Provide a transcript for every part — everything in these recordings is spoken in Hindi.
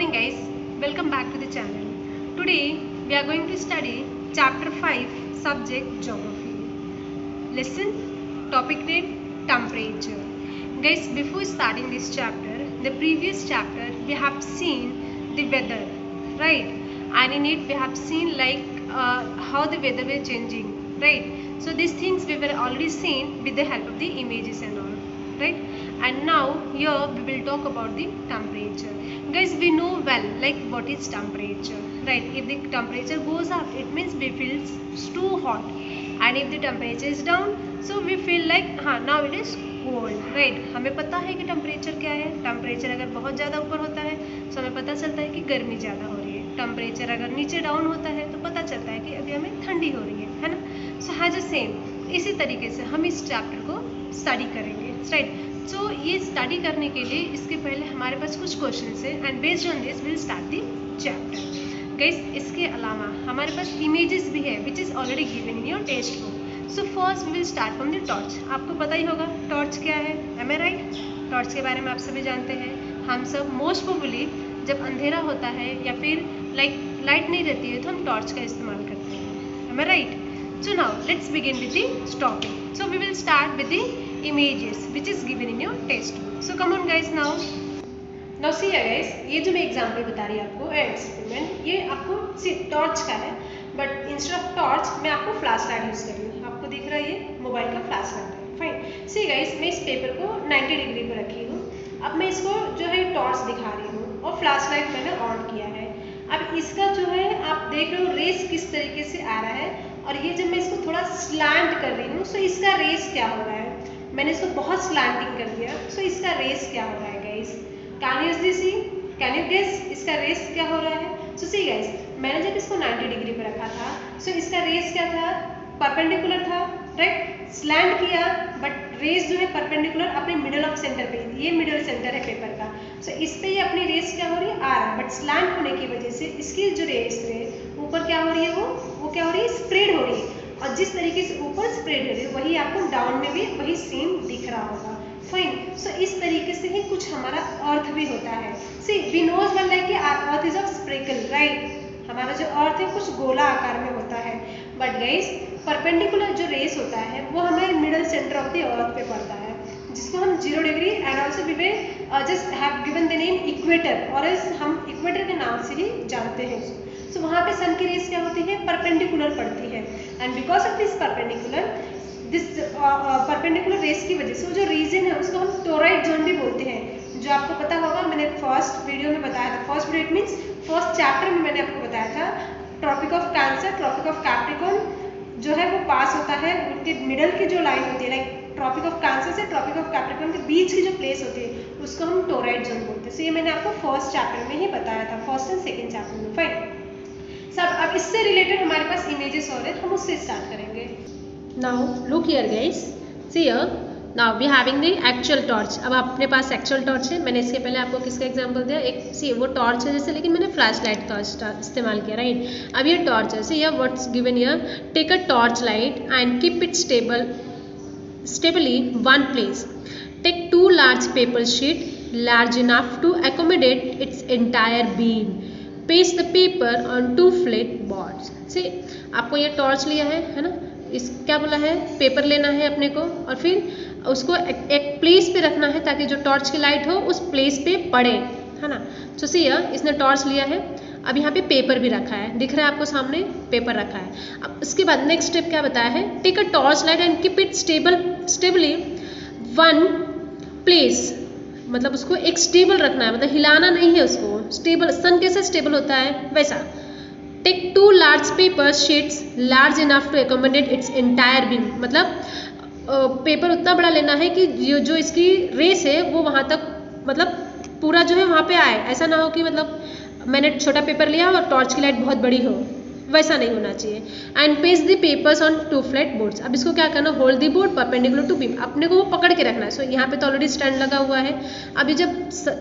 morning guys, welcome back to the channel. Today we are going to study chapter 5 subject geography. Lesson topic name temperature. Guys, before starting this chapter, the previous chapter we have seen the weather, right? And in it we have seen like how the weather were changing, right? So these things we were already seen with the help of the images and all, right? And now here we will talk about the temperature. Guys, we know well like what is temperature, right? If the temperature goes up, it means we feel too hot, and if the temperature is down, so we feel like now it is cold, right? हमें पता है कि टेम्परेचर क्या है. टेम्परेचर अगर बहुत ज़्यादा ऊपर होता है तो हमें पता चलता है कि गर्मी ज़्यादा हो रही है. टेम्परेचर अगर नीचे डाउन होता है तो पता चलता है कि अभी हमें ठंडी हो रही है ना. सो हैज अ सेम इसी तरीके से हम इस चैप्टर को स्टडी करेंगे, राइट? सो ये स्टडी करने के लिए इसके पहले हमारे पास कुछ क्वेश्चंस है and based on this will start the chapter. Guys, इसके अलावा हमारे पास इमेजेस भी है which is already given in your text book. So first we will start from the torch. आपको पता ही होगा टॉर्च क्या है, एम आई राइट? टॉर्च के बारे में आप सभी जानते हैं. हम सब मोस्ट प्रोबेबली जब अंधेरा होता है या फिर लाइट नहीं रहती है तो हम टॉर्च का इस्तेमाल करते हैं, am I right? So now let's begin with the topic. So we will start with the images which is given in your textbook. So come on guys now. Now see guys, ये जो मैं एग्जाम्पल बता रही हूँ आपको एक्सपेरिमेंट, ये आपको टॉर्च का है, बट इंस्टेड ऑफ टॉर्च मैं आपको फ्लैश लाइट यूज़ कर रही हूँ. आपको दिख रहा है ये मोबाइल का फ्लैश लाइट है. फाइन. सी गाइस, मैं इस पेपर को 90 डिग्री पर रखी हूँ. अब मैं इसको जो है टॉर्च दिखा रही हूँ और फ्लैश लाइट मैंने ऑन किया है. अब इसका जो है आप देख रहे हो रेस किस तरीके से आ रहा है, और ये जब मैं इसको थोड़ा स्लैंट कर रही हूँ सो इसका रेस क्या हो रहा है. मैंने इसको बहुत स्लैंटिंग कर दिया सो इसका रेस क्या हो रहा है guys? Can you see, can you guess इसका रेस क्या हो रहा है? सो सी गाइस, मैंने जब इसको 90 डिग्री पर रखा था सो इसका रेस क्या था? परपेंडिकुलर था, राइट? स्लैंट किया बट रेस जो है परपेंडिकुलर अपने मिडल ऑफ सेंटर पे, ये मिडल सेंटर है पेपर का. सो इस पे ये अपनी रेस क्या हो रही है? आ रहा है, बट स्लैंट होने की वजह से इसकी जो रेस है ऊपर क्या हो रही है, वो क्या हो रही है? स्प्रेड हो रही है. और जिस तरीके से ऊपर स्प्रेड हो रही है वही आपको डाउन में भी वही सेम दिख रहा होगा. फाइन. सो इस तरीके से ही कुछ हमारा अर्थ भी होता है. See we knows one like earth is of spherical, right? हमारा जो अर्थ है कुछ गोला आकार में होता है, बट गाइस परपेंडिकुलर जो रेस होता है वो हमारे middle centre of the earth पे पड़ता है, जिसको हम 0 degree and also we will just have given the name equator, और हम इक्वेटर के नाम से ही जानते हैं. सो वहाँ पे सन की रेस क्या होती है? परपेंडिकुलर पड़ती है. And because of this perpendicular rays की वजह से वो जो रीजन है उसको हम टोराइड जोन भी बोलते हैं, जो आपको पता होगा. मैंने फर्स्ट वीडियो में बताया था, first video it means first chapter में मैंने आपको बताया था Tropic of Cancer, Tropic of Capricorn जो है वो पास होता है उनके मिडल की जो लाइन होती है, लाइक ट्रॉपिक ऑफ कैंसर से ट्रॉपिक ऑफ कैप्रिकॉर्न के बीच की जो प्लेस होती है उसको हम टोराइड जोन बोलते हैं. सो ये मैंने आपको फर्स्ट चैप्टर में ही बताया था, फर्स्ट एंड सेकेंड चैप्टर में. फाइन. सब अब इससे रिलेटेड हमारे पास इमेजेस और है, हम उससे स्टार्ट करेंगे. Now look here guys, see here. Now we having the actual torch. अब अपने पास एक्चुअल टॉर्च है. मैंने इसके पहले आपको किसका एग्जांपल दिया? एक सी वो टॉर्च है जैसे, लेकिन मैंने फ्लैश लाइट का इस्तेमाल किया, राइट? अब ये टॉर्च है. See here what's given here, take a torch light and keep it stably one place. Take 2 large paper sheet large enough to accommodate its entire beam. Paste the paper on 2 flat boards. See, आपको ये टॉर्च लिया है ना? इस क्या बोला है? पेपर लेना है अपने को और फिर उसको एक प्लेस पे रखना है ताकि जो टॉर्च की लाइट हो उस प्लेस पे पड़े, है ना? सो सी इसने टॉर्च लिया है. अब यहाँ पे पेपर भी रखा है, दिख रहा है आपको सामने पेपर रखा है. अब इसके बाद नेक्स्ट स्टेप क्या बताया है? Take a torch light and keep it stably one place. मतलब उसको एक स्टेबल रखना है, मतलब हिलाना नहीं है उसको. स्टेबल, सन कैसे स्टेबल होता है वैसा. Take 2 large paper sheets large enough to accommodate its entire beam. मतलब पेपर उतना बड़ा लेना है कि जो इसकी रेस है वो वहाँ तक मतलब पूरा जो है वहाँ पे आए. ऐसा ना हो कि मतलब मैंने छोटा पेपर लिया और टॉर्च की लाइट बहुत बड़ी हो, वैसा नहीं होना चाहिए. And paste the papers on 2 flat boards. अब इसको क्या करना? Hold the board perpendicular to beam. अपने को वो पकड़ के रखना है. सो यहाँ पे तो ऑलरेडी स्टैंड लगा हुआ है. अभी जब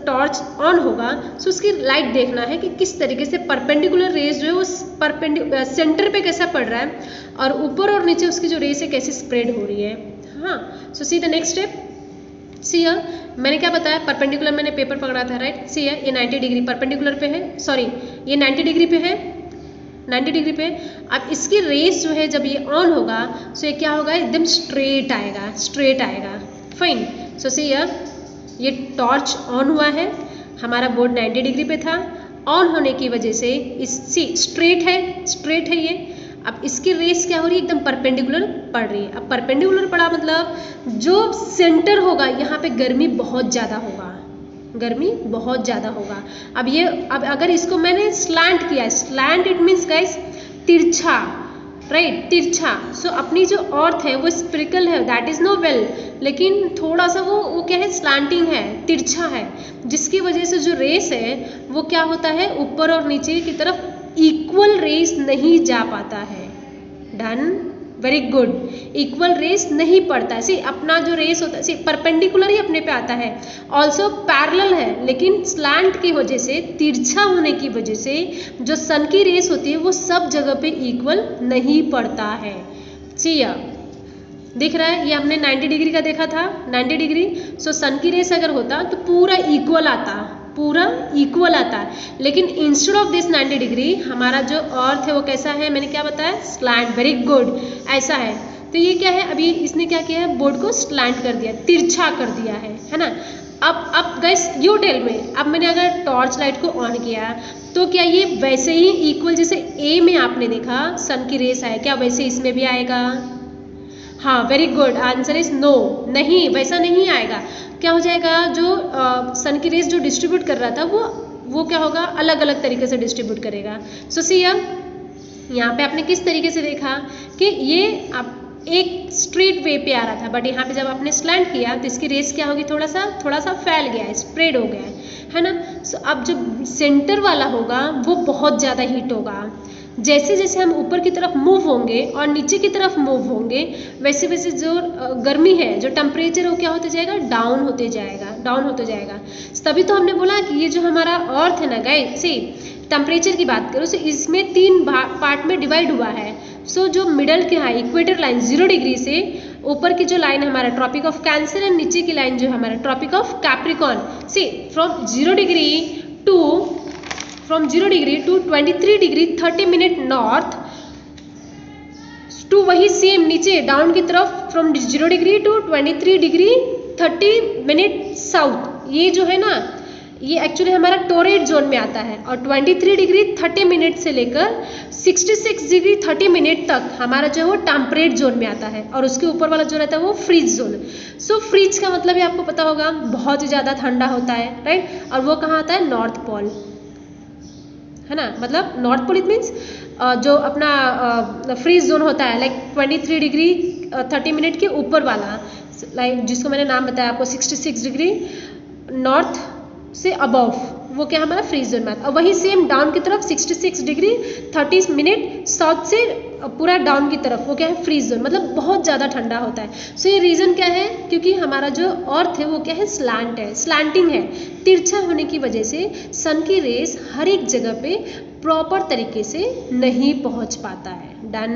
टॉर्च ऑन होगा सो उसकी लाइट देखना है कि किस तरीके से परपेंडिकुलर रेस जो है उस सेंटर पे कैसा पड़ रहा है और ऊपर और नीचे उसकी जो रेस है कैसे स्प्रेड हो रही है. हाँ. So see the next step. See here, मैंने क्या बताया, परपेंडिकुलर मैंने पेपर पकड़ा था, राइट। सी है ये 90 डिग्री परपेंडिकुलर पे है, सॉरी ये 90 डिग्री पे है, 90 डिग्री पे। अब इसकी रेस जो है जब ये ऑन होगा सो ये क्या होगा, एकदम स्ट्रेट आएगा, स्ट्रेट आएगा। फाइन। सो सी ये टॉर्च ऑन हुआ है, हमारा बोर्ड 90 डिग्री पे था, ऑन होने की वजह से इस सी स्ट्रेट है, स्ट्रेट है ये। अब इसकी रेस क्या हो रही है, एकदम परपेंडिकुलर पड़ रही है। अब परपेंडिकुलर पड़ा मतलब जो सेंटर होगा यहाँ पे गर्मी बहुत ज़्यादा होगा, गर्मी बहुत ज़्यादा होगा। अब अगर इसको मैंने स्लैंट किया, स्लैंट इट मीन्स गाइस तिरछा, राइट, तिरछा। सो अपनी जो अर्थ है वो स्पिरिकल है, दैट इज नो वेल, लेकिन थोड़ा सा वो क्या है, स्लैंटिंग है, तिरछा है, जिसकी वजह से जो रेस है वो क्या होता है, ऊपर और नीचे की तरफ इक्वल रेस नहीं जा पाता है। Done, very good. Equal rays नहीं पड़ता है। सी अपना जो रेस होता है, सी परपेंडिकुलर ही अपने पे आता है, ऑल्सो पैरेलल है, लेकिन स्लैंट की वजह से, तिरछा होने की वजह से जो सन की रेस होती है वो सब जगह पे इक्वल नहीं पड़ता है। सी दिख रहा है, ये हमने 90 डिग्री का देखा था, 90 डिग्री। सो सन की रेस अगर होता तो पूरा इक्वल आता, पूरा इक्वल आता है, लेकिन इंस्टेड ऑफ दिस 90 डिग्री हमारा जो अर्थ है वो कैसा है, मैंने क्या बताया, स्लैंट। वेरी गुड, ऐसा है। तो ये क्या है, अभी इसने क्या किया है, बोर्ड को स्लैंट कर दिया, तिरछा कर दिया है ना। अब गाइस यू टेल में, अब मैंने अगर टॉर्च लाइट को ऑन किया तो क्या ये वैसे ही इक्वल जैसे ए में आपने देखा सन की रेस आए, क्या वैसे इसमें भी आएगा? हाँ, very good, answer is no, नहीं, वैसा नहीं आएगा। क्या हो जाएगा, जो सन की रेस जो डिस्ट्रीब्यूट कर रहा था वो क्या होगा, अलग अलग तरीके से डिस्ट्रीब्यूट करेगा। सो सी यहाँ पे आपने किस तरीके से देखा कि ये आप एक स्ट्रेट वे पे आ रहा था, बट यहाँ पे जब आपने स्लैंट किया तो इसकी रेस क्या होगी, थोड़ा सा फैल गया है, स्प्रेड हो गया है ना। सो अब जो सेंटर वाला होगा वो बहुत ज़्यादा हीट होगा। जैसे जैसे हम ऊपर की तरफ मूव होंगे और नीचे की तरफ मूव होंगे, वैसे वैसे जो गर्मी है, जो टेम्परेचर है वो क्या होते जाएगा, डाउन होते जाएगा, डाउन होते जाएगा। तभी तो हमने बोला कि ये जो हमारा अर्थ है ना गाइस, सी टेम्परेचर की बात करो, सो इसमें 3 पार्ट में डिवाइड हुआ है। सो जो मिडल की है इक्वेटर लाइन 0 डिग्री से ऊपर की जो लाइन है हमारा ट्रॉपिक ऑफ कैंसर, एंड नीचे की लाइन जो है हमारा Tropic of Capricorn. See from 0 degree to 23 degree 30 minute north to वही सेम नीचे डाउन की तरफ from 0 degree to 23 degree 30 minute south. ये जो है ना, ये एक्चुअली हमारा टोरेट जोन में आता है, और 23 डिग्री 30 मिनट से लेकर 66 डिग्री 30 मिनट तक हमारा जो है वो टेम्परेट जोन में आता है, और उसके ऊपर वाला जो रहता है वो फ्रीज जोन। सो फ्रीज का मतलब है, आपको पता होगा, बहुत ही ज़्यादा ठंडा होता है, राइट। और वो कहाँ आता है, नॉर्थ पोल, है ना। मतलब नॉर्थ पोल इट मीन्स जो अपना फ्रीज जोन होता है, लाइक 23 डिग्री 30 मिनट के ऊपर वाला, लाइक जिसको मैंने नाम बताया आपको 66 डिग्री नॉर्थ से अबव, वो क्या हमारा फ्रीज जोन में आता है। और वही सेम डाउन की तरफ 66 डिग्री 30 मिनट साउथ से पूरा डाउन की तरफ, वो क्या है, फ्रीज जोन, मतलब बहुत ज़्यादा ठंडा होता है। सो ये रीज़न क्या है, क्योंकि हमारा जो अर्थ है वो क्या है, स्लैंट है, स्लैंटिंग है, तिरछा होने की वजह से सन की रेस हर एक जगह पे प्रॉपर तरीके से नहीं पहुंच पाता है। Done,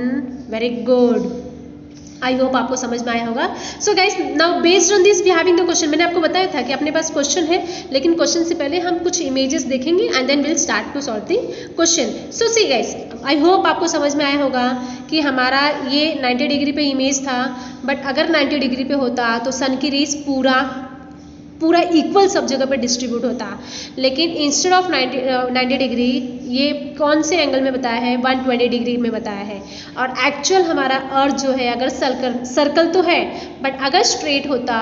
very good, I hope आपको समझ में आया होगा। So guys now based on this we having the question. मैंने आपको बताया था कि अपने पास क्वेश्चन है, लेकिन क्वेश्चन से पहले हम कुछ इमेजेस देखेंगे and then will start to solve the question. So see guys, I hope आपको समझ में आया होगा कि हमारा ये 90 डिग्री पे इमेज था, बट अगर 90 डिग्री पे होता तो सन की रेस पूरा इक्वल सब जगह पे डिस्ट्रीब्यूट होता, लेकिन इंस्टेड ऑफ 90 डिग्री ये कौन से एंगल में बताया है, 120 डिग्री में बताया है। और एक्चुअल हमारा अर्थ जो है, अगर सर्कल तो है, बट अगर स्ट्रेट होता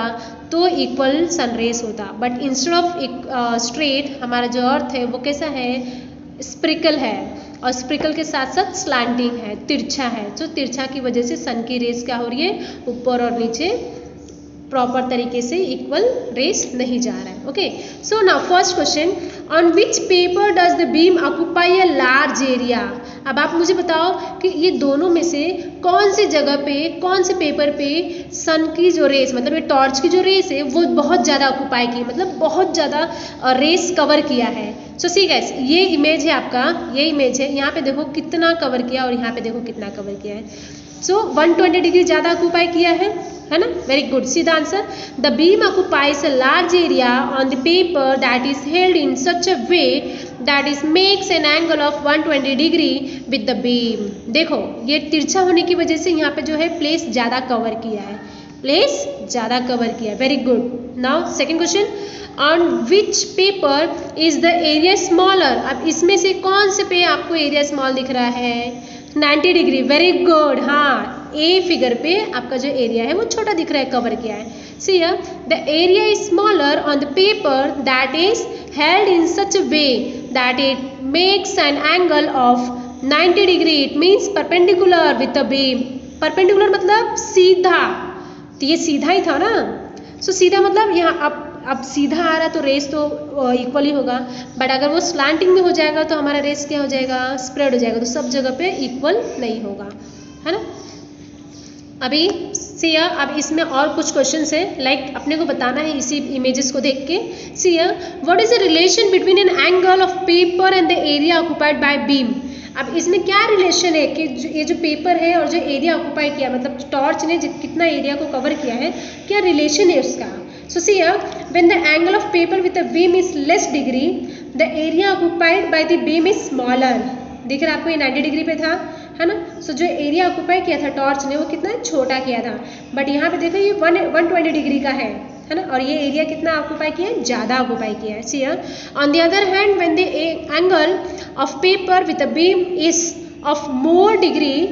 तो इक्वल सन रेस होता, बट इंस्टेड ऑफ स्ट्रेट हमारा जो अर्थ है वो कैसा है, स्प्रिकल है, और स्प्रिकल के साथ साथ स्लैंटिंग है, तिरछा है। तो तिरछा की वजह से सन की रेस क्या हो रही है, ऊपर और नीचे प्रॉपर तरीके से इक्वल रेस नहीं जा रहा है। Okay, so now first question, on which paper does the beam occupy a large area. अब आप मुझे बताओ कि ये दोनों में से कौन सी जगह पे, कौन से पेपर पे सन की जो रेस, मतलब ये टॉर्च की जो रेस है वो बहुत ज़्यादा ऑक्यूपाई की, मतलब बहुत ज़्यादा रेस कवर किया है। सो सी गाइस, ये इमेज है आपका, ये इमेज है, यहाँ पे देखो कितना कवर किया और यहाँ पे देखो कितना कवर किया है। सो 120 डिग्री ज़्यादा ऑक्यूपाई किया है ना, very good, see the answer. The beam occupies a large area on the paper that is held in such a way that is makes an angle of 120 degree with the beam. देखो ये तिरछा होने की वजह से यहाँ पे जो है प्लेस ज़्यादा कवर किया है, प्लेस ज़्यादा कवर किया, very good. Now second question, on which paper is the area smaller. अब इसमें से कौन से पे आपको एरिया स्मॉल दिख रहा है, 90 डिग्री, वेरी गुड। हाँ, ए फिगर पे आपका जो एरिया है वो छोटा दिख रहा है, कवर किया है। See here the area is smaller on the paper that is held in such a way that it makes an angle of 90 degree, it means perpendicular with the beam. Perpendicular मतलब सीधा, तो ये सीधा ही था ना, सो सीधा मतलब यहाँ अब सीधा आ रहा तो रेस तो इक्वल ही होगा, बट अगर वो स्लांटिंग में हो जाएगा तो हमारा रेस क्या हो जाएगा, स्प्रेड हो जाएगा, तो सब जगह पे इक्वल नहीं होगा, है ना। अभी सी अब इसमें और कुछ क्वेश्चंस है, लाइक अपने को बताना है इसी इमेजेस को देख के। See what is the relation between an angle of paper and the area occupied bye beam. अब इसमें क्या रिलेशन है कि ये जो पेपर है और जो एरिया ऑक्यूपाई किया, मतलब टॉर्च ने कितना एरिया को कवर किया है, क्या रिलेशन है उसका। So see when the angle of paper with the beam is less degree the area occupied by the beam is smaller. दिख रहा है आपको ये 90 डिग्री पे था, है ना। सो जो एरिया ऑक्यूपाई किया था टॉर्च ने वो कितना छोटा किया था, बट यहाँ पे देखो ये 120 डिग्री का है ना, और ये एरिया कितना ऑक्यूपाई किया है, ज़्यादा ऑक्यूपाई किया है। See on the other hand when the angle of paper with the beam is of more degree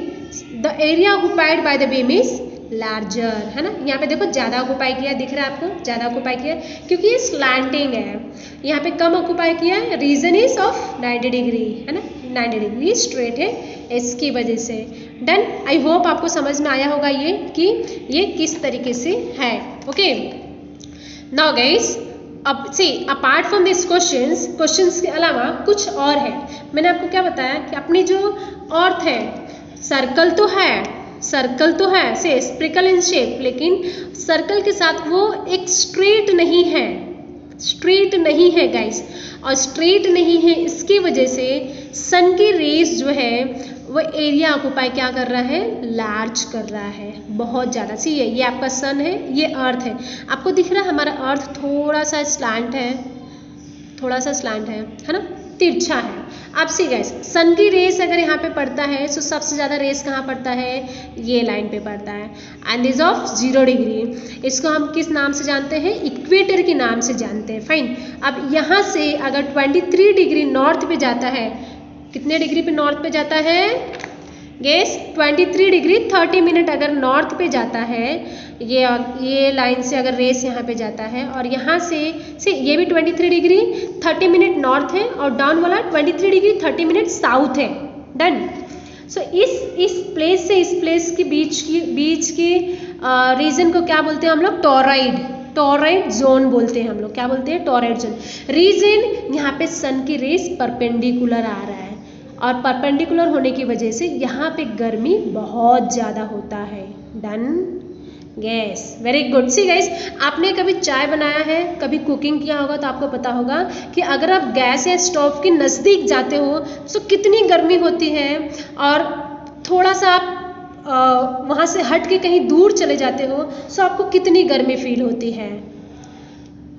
the area occupied by the beam is larger, है ना। यहाँ पे देखो ज़्यादा ऑक्यूपाई किया, दिख रहा है आपको ज़्यादा ऑक्यूपाई किया क्योंकि ये स्लैंटिंग है। यहाँ पे कम ऑक्यूपाई किया है, रीजन इज ऑफ 90 डिग्री, है ना, 90 डिग्री स्ट्रेट है इसकी वजह से। डन, आई होप आपको समझ में आया होगा ये कि ये किस तरीके से है। ओके नाउ गाइस, अब सी अपार्ट फ्रॉम दिस क्वेश्चंस के अलावा कुछ और है। मैंने आपको क्या बताया कि अपनी जो अर्थ है, सर्कल तो है से स्प्रिकल इन शेप, लेकिन सर्कल के साथ वो एक स्ट्रेट नहीं है गाइस, और स्ट्रेट नहीं है इसकी वजह से सन की रेस जो है वो एरिया ऑक्यूपाई क्या कर रहा है, लार्ज कर रहा है बहुत ज़्यादा। सी ये आपका सन है, ये अर्थ है, आपको दिख रहा है हमारा अर्थ थोड़ा सा स्लैंट है ना, तिरछा है। अब सी गाइस, सन की रेस अगर यहाँ पे पड़ता है तो सबसे ज़्यादा रेस कहाँ पड़ता है, ये लाइन पे पड़ता है, एंड इज ऑफ 0 डिग्री। इसको हम किस नाम से जानते हैं, इक्वेटर के नाम से जानते हैं। फाइन, अब यहाँ से अगर 23 डिग्री नॉर्थ पे जाता है, कितने डिग्री पे नॉर्थ पे जाता है, गेस 23 डिग्री 30 मिनट अगर नॉर्थ पे जाता है, ये लाइन से अगर रेस यहाँ पे जाता है, और यहाँ से ये भी 23 डिग्री 30 मिनट नॉर्थ है, और डाउन वाला 23 डिग्री 30 मिनट साउथ है। डन। सो इस प्लेस से इस प्लेस के बीच की रीजन को क्या बोलते हैं हम लोग, टॉरॉइड जोन बोलते हैं हम लोग। क्या बोलते हैं, टॉरॉइड जोन। रीजन यहाँ पे सन की रेस परपेंडिकुलर आ रहा है, और परपेंडिकुलर होने की वजह से यहाँ पे गर्मी बहुत ज़्यादा होता है। Done, yes, very good. See guys, आपने कभी चाय बनाया है, कभी कुकिंग किया होगा तो आपको पता होगा कि अगर आप गैस या स्टोव के नज़दीक जाते हो तो कितनी गर्मी होती है, और थोड़ा सा आप वहाँ से हट के कहीं दूर चले जाते हो तो आपको कितनी गर्मी फील होती है,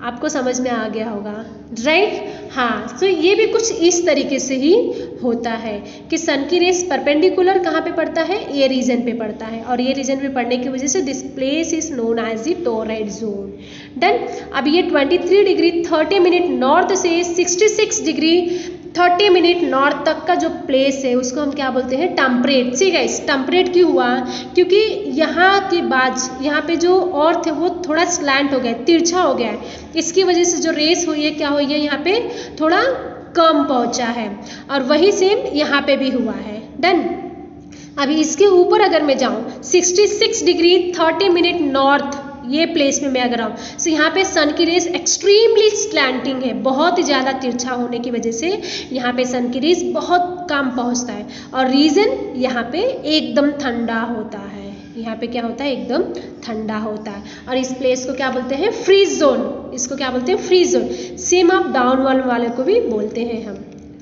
आपको समझ में आ गया होगा, राइट। हाँ, तो ये भी कुछ इस तरीके से ही होता है कि सन की रेस परपेंडिकुलर कहाँ पे पड़ता है, ये रीजन पे पड़ता है, और ये रीजन पे पड़ने की वजह से this place is known as the torrid zone. Done. अब ये 23 डिग्री 30 मिनट नॉर्थ से 66 डिग्री 30 मिनट नॉर्थ तक का जो प्लेस है उसको हम क्या बोलते हैं, टेम्परेट। सी गाइस, टेम्परेट क्यों हुआ, क्योंकि यहाँ के बाद यहाँ पे जो अर्थ है वो थोड़ा स्लैंट हो गया, तिरछा हो गया है, इसकी वजह से जो रेस हुई है क्या हुई है, यहाँ पे थोड़ा कम पहुँचा है, और वही सेम यहाँ पे भी हुआ है। डन। अभी इसके ऊपर अगर मैं जाऊँ 66 डिग्री 30 मिनट नॉर्थ, ये प्लेस में मैं अगर आऊँ, सो यहाँ पे सन की रेस एक्सट्रीमली स्लैंटिंग है, बहुत ही ज़्यादा तिरछा होने की वजह से यहाँ पे सन की रेस बहुत कम पहुँचता है, और रीजन यहाँ पे एकदम ठंडा होता है, यहाँ पे क्या होता है, एकदम ठंडा होता है, और इस प्लेस को क्या बोलते हैं, फ्रीज जोन। इसको क्या बोलते हैं, फ्रीज जोन। सेम आप डाउन वाले को भी बोलते हैं हम,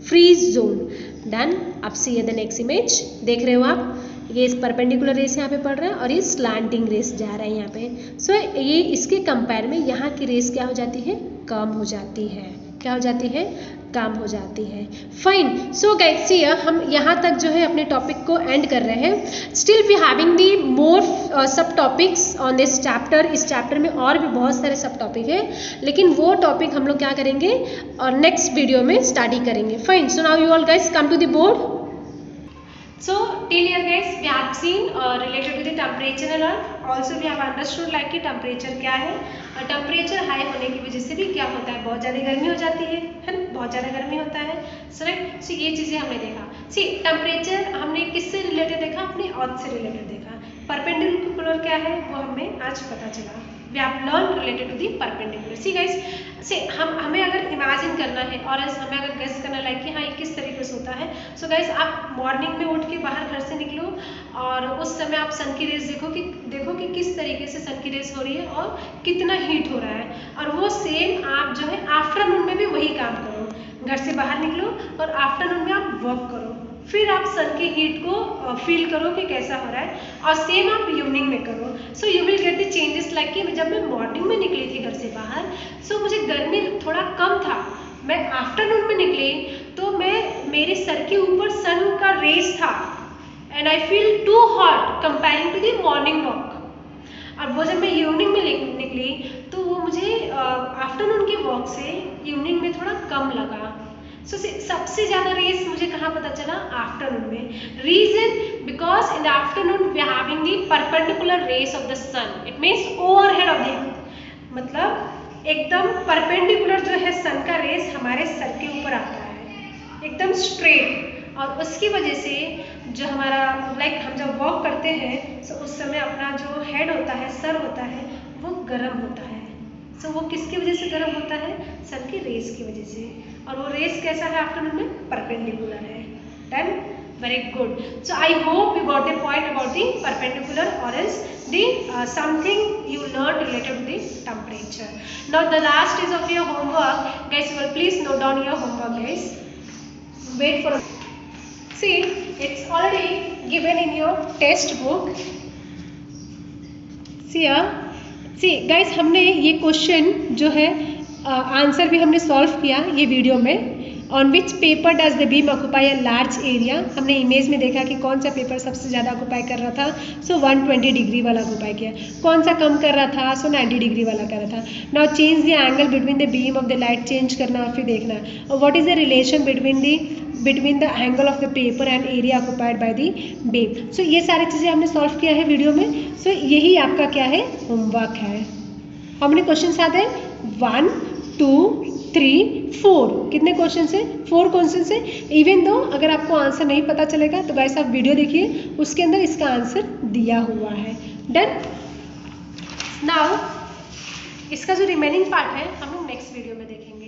फ्रीज जोन। डन। अब सी द नेक्स्ट इमेज देख रहे हो आप, ये परपेंडिकुलर रेस यहाँ पे पड़ रहा है और ये स्लांटिंग रेस जा रहा है यहाँ पे। सो ये इसके कंपेयर में यहाँ की रेस क्या हो जाती है, कम हो जाती है। क्या हो जाती है, कम हो जाती है। फाइन। सो गाइस सी हम यहाँ तक जो है अपने टॉपिक को एंड कर रहे हैं। स्टिल वी हैविंग दी मोर सब टॉपिक्स ऑन दिस चैप्टर। इस चैप्टर में और भी बहुत सारे सब टॉपिक है, लेकिन वो टॉपिक हम लोग क्या करेंगे और नेक्स्ट वीडियो में स्टडी करेंगे। Fine. So now you all guys come to the board. So till here guys we have seen related to the temperature and all. Also we have understood like कि temperature क्या है और temperature high होने की वजह से भी क्या होता है, बहुत ज़्यादा गर्मी हो जाती है ना, बहुत ज़्यादा गर्मी होता है। सो ये चीज़ें हमने देखा। सी टेम्परेचर हमने किससे रिलेटेड देखा, अपने अर्थ से रिलेटेड देखा। परपेंडिकुलर क्या है वो हमें आज पता चला। We have learn related to the perpendicular. See guys से हमें अगर इमेजिन करना है और हमें अगर गेस करना लाइक कि हाँ ये किस तरीके से होता है। सो गाइस आप मॉर्निंग में उठ के बाहर घर से निकलो और उस समय आप सन की रेस देखो कि किस तरीके से सन की रेस हो रही है और कितना हीट हो रहा है। और वो सेम आप जो है आफ्टरनून में भी वही काम करो। घर से बाहर निकलो और आफ्टरनून में आप वॉक करो, फिर आप सन की हीट को फील करो कि कैसा हो रहा है और सेम आप इवनिंग में करो। So you will get the changes like कि जब मैं मॉर्निंग में निकली थी घर से बाहर, सो मुझे गर्मी थोड़ा कम था। मैं आफ्टरनून में निकली तो मेरे सर के ऊपर सन का रेस था and I feel too hot comparing to the morning walk. और वो जब मैं इवनिंग में निकली तो वो मुझे आफ्टरनून की वॉक से इवनिंग में थोड़ा कम लगा। सो सबसे ज़्यादा रेस मुझे कहाँ पता चला, आफ्टरनून में। Reason because in the afternoon we are having the perpendicular rays of the sun. It means overhead of the, मतलब एकदम परपेंडिकुलर जो है सन का रेस हमारे सर के ऊपर आता है एकदम स्ट्रेट। और उसकी वजह से जो हमारा लाइक हम जब वॉक करते हैं तो उस समय अपना जो हेड होता है, सर होता है, वो गर्म होता है। सो वो किसकी वजह से गर्म होता है, सन की रेस की वजह से। और वो रेस कैसा है आफ्टरनून में, परपेंडिकुलर है। Done, very good. So I hope you got the point about the perpendicular और else the something you learn related to the temperature. Now the last is of your homework guys, you will please note down your homework guys. Wait for, see it's already given in your test book. see guys हमने ये क्वेश्चन जो है आंसर भी हमने सॉल्व किया ये वीडियो में। On which paper does the beam occupy a large area. हमने इमेज में देखा कि कौन सा पेपर सबसे ज़्यादा ऑक्यूपाई कर रहा था, सो 120 डिग्री वाला ऑक्यूपाई किया। कौन सा कम कर रहा था, सो 90 डिग्री वाला कर रहा था। Now change the angle between the beam of the light, change करना और फिर देखना और what is the relation between the angle of the paper and area occupied by the beam. So ये सारी चीज़ें हमने सॉल्व किया है वीडियो में। सो यही आपका क्या है, होमवर्क है। हाउ मेनी क्वेश्चंस आते हैं, 1 2 3 4। कितने क्वेश्चन है, 4 क्वेश्चन है। इवन दो अगर आपको आंसर नहीं पता चलेगा तो गाइस आप वीडियो देखिए, उसके अंदर इसका आंसर दिया हुआ है। डन। नाउ इसका जो रिमेनिंग पार्ट है हम लोग नेक्स्ट वीडियो में देखेंगे।